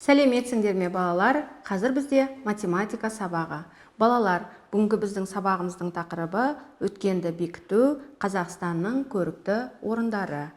Сәлеметсіңдер ме балалар? Қазір бізде математика сабағы. Балалар, бүгінгі біздің сабағымыздың тақырыбы өткенді бекіту, Қазақстанның көрікті орындары.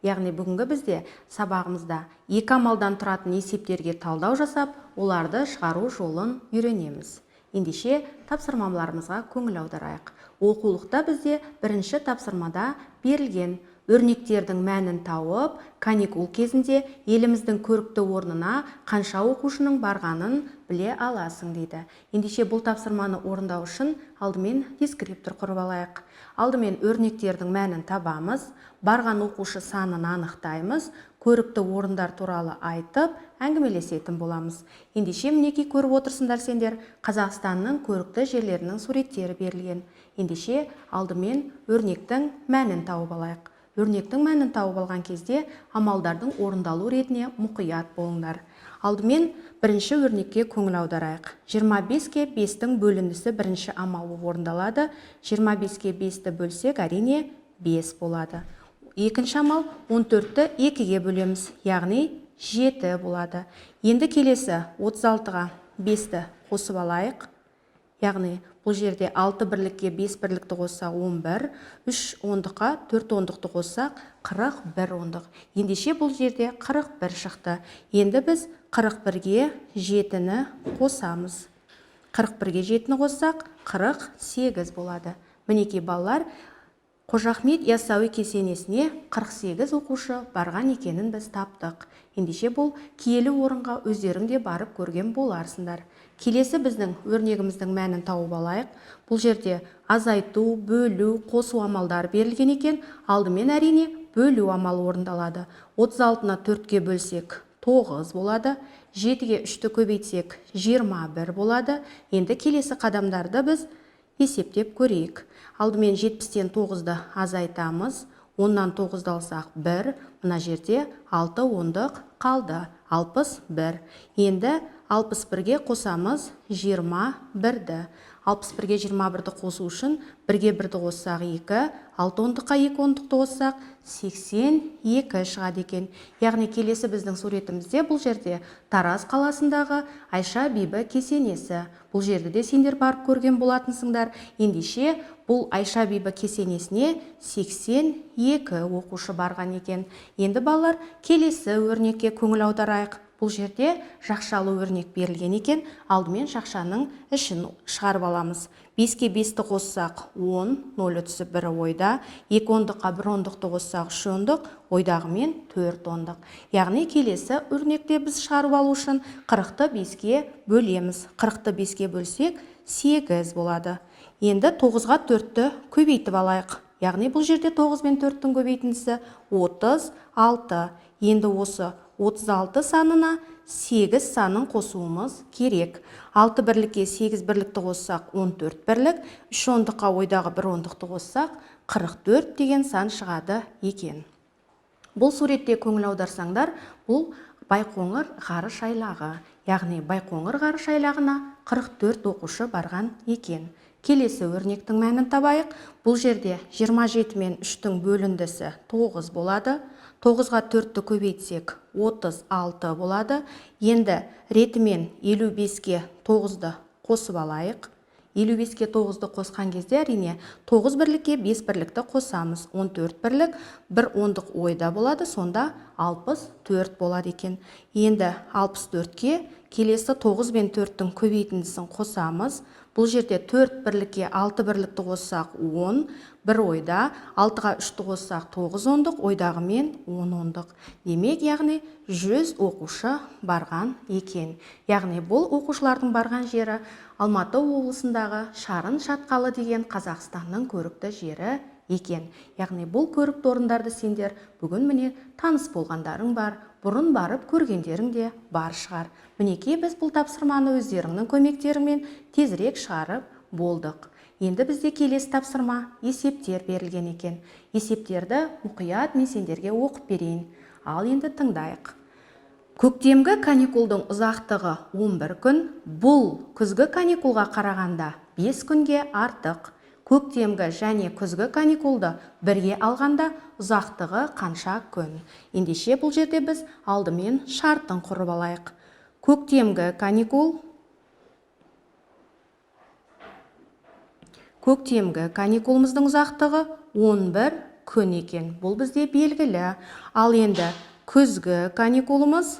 Яғни бүгінгі бізде сабағымызда екі амалдан тұратын есептерге талдау жасап, оларды шығару жолын үйренеміз. Ендеше тапсырмаларымызға көңіл аударайық. Оқулықта бізде бірінші тапсырмада берілген өрнектердің мәнін тауып, каникул кезінде еліміздің көрікті орнына қанша оқушының барғанын біле аласың дейді. Ендеше бұл тапсырманы орындау үшін алдымен дескриптор құрып алайық. Алдымен өрнектердің мәнін табамыз, барған оқушы санын анықтаймыз, көрікті орындар туралы айтып, әңгімелесетін боламыз. Ендеше мінекей көріп отырсыңдар сендер, Қазақстанның көрікті жерлерінің суреттері берілген. Ендеше алдымен өрнектің мәнін тауып алайық. Өрнектің мәнін тауып алған кезде амалдардың орындалу ретіне мұқият болыңдар. Алдымен бірінші өрнекке көңіл аударайық. 25-ке 5-тің бөліндісі бірінші амал болып орындалады. 25-ке 5-ті бөлсек, әрине 5 болады. Екінші амал 14-ті 2-ге бөлеміз, яғни 7 болады. Енді келесі 36-ға 5-ті қосып алайық. Яғни бұл жерде 6 бірлікке 5 бірлікті қоссақ 11, 3 ондыққа 4 ондықты қоссақ 41 ондық. Ендеше бұл жерде 41 шықты. Енді біз 41-ге 7-ні қосамыз. 41-ге 7-ні қоссақ 48 болады. Мінекей балалар, Қожа Ахмет Яссауи кесенесіне 48 оқушы барған екенін біз таптық. Ендеше бұл киелі орынға өздеріңде барып көрген боларсыңдар. Келесі біздің өрнегіміздің мәнін тауып алайық. Бұл жерде азайту, бөлу, қосу амалдары берілген екен. Алдымен әрине бөлу амалы орындалады. 36-ны 4-ке бөлсек 9 болады. 7-ге 3-ті көбейтсек 21 болады. Енді келесі қадамдарды біз есептеп көрейік. Алдымен 70-тен 9-ды азайтамыз. 10-нан 9-ды алсақ 1, мына жерде 6 ондық қалды, 61. Енді 61-ге қосамыз 21-ді. 61-ге 21-ді қосу үшін 1-ге 1-ді қоссақ 2, 6 ондыққа 2 ондықты қоссақ 82 шығады екен. Яғни келесі біздің суретімізде бұл жерде Тараз қаласындағы Айша Бибі кесенесі. Бұл жерді де сендер барып көрген болатынсыңдар. Ендеше бұл Айша Бибі кесенесіне 82 оқушы барған екен. Енді балалар, келесі өрнекке көңіл аударайық. Бұл жерде жақшалы өрнек берілген екен. Алдымен жақшаның ішін шығарып аламыз. 5-ке 5-ті қоссақ 10, 0 түсіп 1 ойда. 2 ондыққа 1 ондықты қоссақ 3 ондық, ойдағымен 4 ондық. Яғни келесі өрнекте біз шығарып алу үшін 40-ты 5-ке бөлеміз. 40-ты 5-ке бөлсек 8 болады. Енді 9-ға 4-ті көбейтіп алайық. Яғни бұл жерде 9 мен 4-тің көбейтіндісі 36. Енді осы 36 санына 8 санын қосуымыз керек. 6 бірлікке 8 бірлікті қоссақ 14 бірлік, 3 ондыққа ойдағы 1 ондықты қоссақ 44 деген сан шығады екен. Бұл суретте көңіл аударсаңдар, бұл Байқоңыр ғарыш айлағы. Яғни Байқоңыр ғарыш айлағына 44 оқушы барған екен. Келесі өрнектің мәнін табайық. Бұл жерде 27 мен 3-тің бөліндісі 9 болады. 9-ға 4-ті көбейтсек 36 болады. Енді ретімен 55-ке 9-ды қосып алайық. 55-ке 9-ды қосқан кезде әрине 9 бірлікке 5 бірлікті қосамыз. 14 бірлік 1 ондық ойда болады, сонда 64 болады екен. Енді 64-ке келесі 9 мен 4-тің көбейтіндісін қосамыз. Бұл жерде 4 бірлікке 6 бірлікті қоссақ 10, 1 ойда, 6-ға 3-ті қоссақ 9 ондық, ойдағымен 10 ондық. Демек, яғни 100 оқушы барған екен. Яғни бұл оқушылардың барған жері Алматы облысындағы Шарын шатқалы деген Қазақстанның көрікті жері екен. Яғни бұл көрікті орындарды сендер бүгін міне таныс болғандарың бар, бұрын барып көргендерің де бар шығар. Мінекей біз бұл тапсырманы өздеріңнің көмектерімен тезірек шығарып болдық. Енді бізде келесі тапсырма есептер берілген екен. Есептерді мұқият мен сендерге оқып берейін. Ал енді тыңдайық. Көктемгі каникулдың ұзақтығы 11 күн, бұл күзгі каникулға қарағанда 5 күнге артық. Көктемгі және күзгі каникулды бірге алғанда ұзақтығы қанша күн? Ендеше бұл жерде біз алдымен шартын құрып алайық. Көктемгі каникул. Көктемгі каникулымыздың ұзақтығы 11 күн екен. Бұл бізде белгілі. Ал енді күзгі каникулымыз.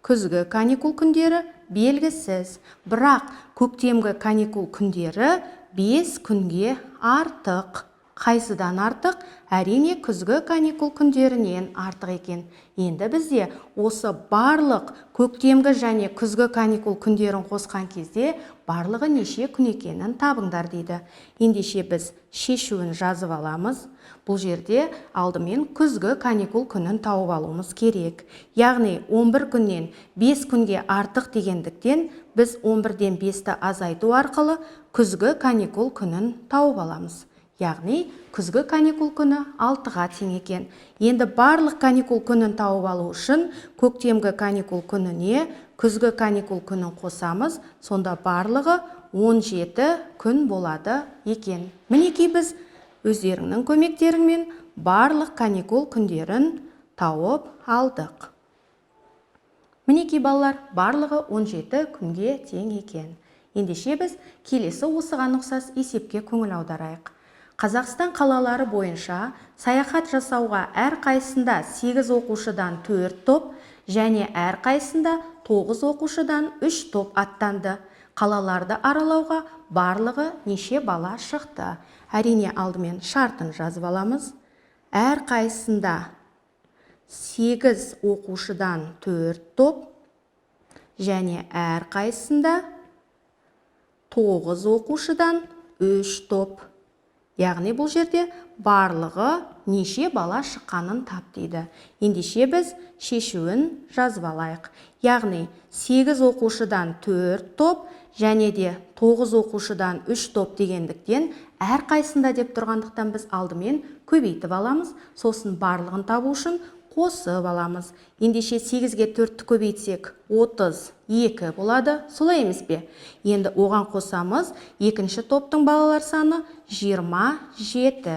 Күзгі каникул күндері белгісіз. Бірақ көктемгі каникул күндері 5 күнге артық. Қайсыдан артық? Әрине күзгі каникул күндерінен артық екен. Енді бізде осы барлық көктемгі және күзгі каникул күндерін қосқан кезде барлығы неше күн екенін табыңдар дейді. Ендеше біз шешуін жазып аламыз. Бұл жерде алдымен күзгі каникул күнін тауып алуымыз керек. Яғни 11 күннен 5 күнге артық дегендіктен біз 11-ден 5-ті азайту арқылы күзгі каникул күнін тауып аламыз. Яғни күзгі каникул күні 6-ға тең екен. Енді барлық каникул күнін тауып алу үшін көктемгі каникул күніне күзгі каникул күнін қосамыз. Сонда барлығы 17 күн болады екен. Мінекей біз өздеріңнің көмектеріңмен барлық каникул күндерін тауып алдық. Мінекей балалар, барлығы 17 күнге тең екен. Ендеше біз келесі осыған ұқсас есепке көңіл аударайық. Қазақстан қалалары бойынша саяхат жасауға әрқайсында 8 оқушыдан 4 топ және әрқайсында 9 оқушыдан 3 топ аттанды. Қалаларды аралауға барлығы неше бала шықты? Әрине алдымен шартын жазып аламыз. Әрқайсында 8 оқушыдан 4 топ және әрқайсында 9 оқушыдан 3 топ. Яғни бұл жерде барлығы неше бала шыққанын тап дейді. Ендеше біз шешуін жазып алайық. Яғни 8 оқушыдан 4 топ және де 9 оқушыдан 3 топ дегендіктен әрқайсында деп тұрғандықтан біз алдымен көбейтіп аламыз. Сосын барлығын табу үшін қосып аламыз. Ендеше 8-ге 4-ті көбейтсек 32 болады. Солай емес пе? Енді оған қосамыз. Екінші топтың балалар саны 27.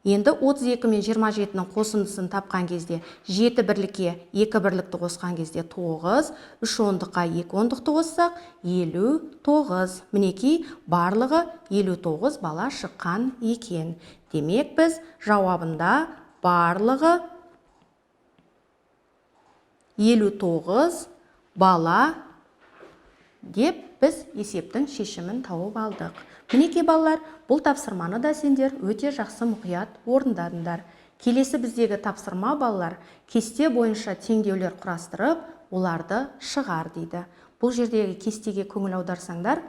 Енді 32 мен 27-нің қосындысын тапқан кезде 7 бірлікке 2 бірлікті қосқан кезде 9, 3 ондыққа 2 ондықты қоссақ 59. Мінекей барлығы 59 бала шыққан екен. Демек біз жауабында барлығы 59 бала деп біз есептің шешімін тауып алдық. Мінекей балалар, бұл тапсырманы да сендер өте жақсы мұқият орындадыңдар. Келесі біздегі тапсырма балалар кесте бойынша теңдеулер құрастырып, оларды шығар дейді. Бұл жердегі кестеге көңіл аударсаңдар,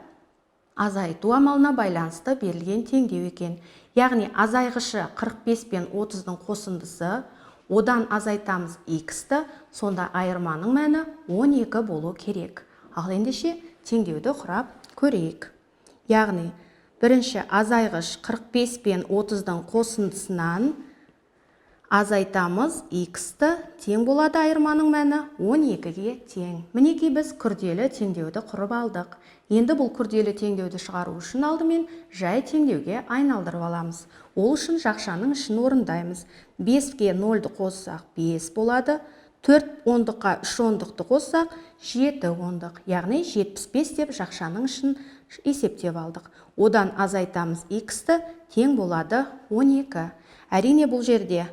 азайту амалына байланысты берілген теңдеу екен. Яғни азайғышы 45 пен 30-дың қосындысы, одан азайтамыз x-ті, сонда айырманың мәні 12 болу керек. Ал ендеше теңдеуді құрап көрейік. Яғни бірінші азайғыш 45 пен 30-дың қосындысынан азайтамыз x-ті, тең болады айырманың мәні 12-ге тең. Мінекей біз күрделі теңдеуді құрып алдық. Енді бұл күрделі теңдеуді шығару үшін алдымен жай теңдеуге айналдырып аламыз. Ол үшін жақшаның ішін орындаймыз. 5-ке 0-ді қоссақ 5 болады. 4 ондыққа 3 ондықты қоссақ 7 ондық. Яғни 75 деп жақшаның ішін есептеп алдық. Одан азайтамыз x-ті, тең болады 12. Әрине бұл жерде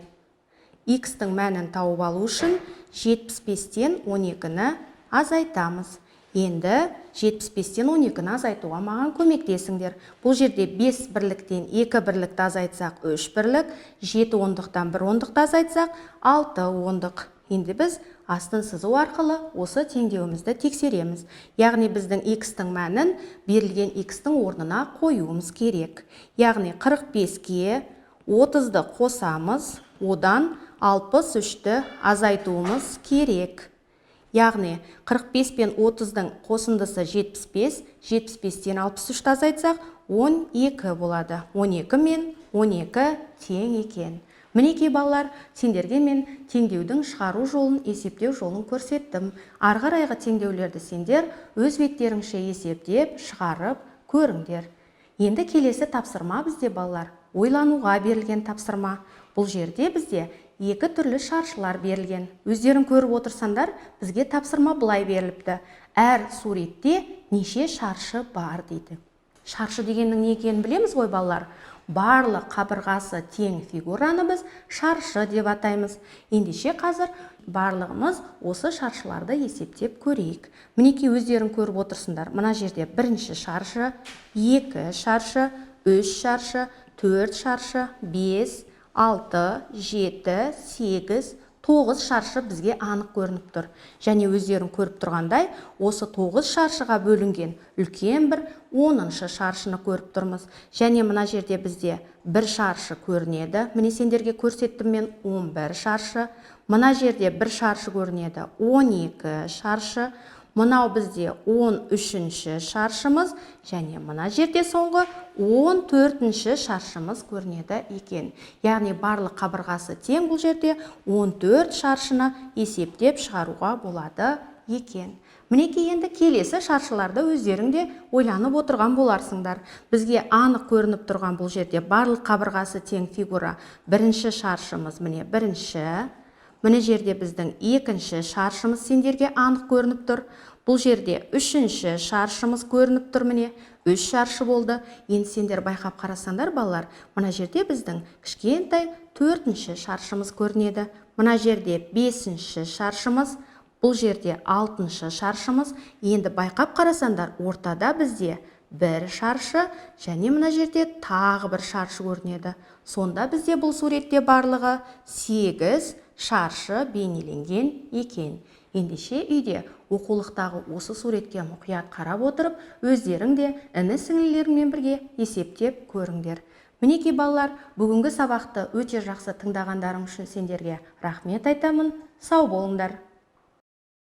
x-тің мәнін тауып алу үшін 75-тен 12-ні азайтамыз. Енді 75-тен 12-ні азайтуға маған көмектесіңдер. Бұл жерде 5 бірліктен 2 бірлікті азайтсақ 3 бірлік, 7 ондықтан 1 ондықты азайтсақ 6 ондық. Енді біз астын сызу арқылы осы теңдеуімізді тексереміз. Яғни біздің x-тің мәнін берілген x-тің орнына қоюымыз керек. Яғни 45-ке 30-ды қосамыз, одан 63-ті азайтуымыз керек. Яғни 45 пен 30-дың қосындысы 75, 75-тен 63-ті азайтсақ 12 болады. 12 мен 12 тең екен. Мінекей балалар, сендерге мен теңдеудің шығару жолын, есептеу жолын көрсеттім. Арғарайғы теңдеулерді сендер өз беттеріңше есептеп, шығарып көріңдер. Енді келесі тапсырма бізде балалар ойлануға берілген тапсырма. Бұл жерде бізде екі түрлі шаршылар берілген. Өздерің көріп отырсаңдар, бізге тапсырма былай беріліпті. Әр суретте неше шаршы бар дейді. Шаршы дегеннің не екенін білеміз ғой балалар? Барлық қабырғасы тең фигураны біз шаршы деп атаймыз. Ендеше қазір барлығымыз осы шаршыларды есептеп көрейік. Мінекей өздерің көріп отырсыңдар. Мына жерде бірінші шаршы, 2 шаршы, 3 шаршы, 4 шаршы, 5, 6, 7, 8, 9 шаршы бізге анық көрініп тұр. Және өздерің көріп тұрғандай, осы 9 шаршыға бөлінген үлкен бір 10-шы шаршыны көріп тұрмыз. Және мына жерде бізде 1 шаршы көрінеді. Міне сендерге көрсеттім мен 11 шаршы. Мына жерде 1 шаршы көрінеді 12 шаршы. Мынау бізде 13-ші шаршымыз, және мына жерде соңғы 14-ші шаршымыз көрінеді екен. Яғни барлық қабырғасы тең бұл жерде 14 шаршыны есептеп шығаруға болады екен. Мінекей енді келесі шаршыларды өздеріңде ойланып отырған боларсыңдар. Бізге анық көрініп тұрған бұл жерде барлық қабырғасы тең фигура. Бірінші шаршымыз міне бірінші. Міне жерде біздің екінші шаршымыз сендерге анық көрініп тұр. Бұл жерде үшінші шаршымыз көрініп тұр міне. 3 шаршы болды. Енді сендер байқап қарасаңдар балалар, мына жерде біздің кішкентай 4-ші шаршымыз көрінеді. Мына жерде 5-ші шаршымыз, бұл жерде 6-шы шаршымыз. Енді байқап қарасаңдар, ортада бізде 1 шаршы, және мына жерде тағы 1 шаршы көрінеді. Сонда бізде бұл суретте барлығы 8 шаршы бейнеленген екен. Ендеше үйде оқулықтағы осы суретке мұқият қарап отырып, өздерің де іні-сіңлілеріңмен бірге есептеп көріңдер. Мінекей балалар, бүгінгі сабақты өте жақсы тыңдағандарың үшін сендерге рахмет айтамын. Сау болыңдар.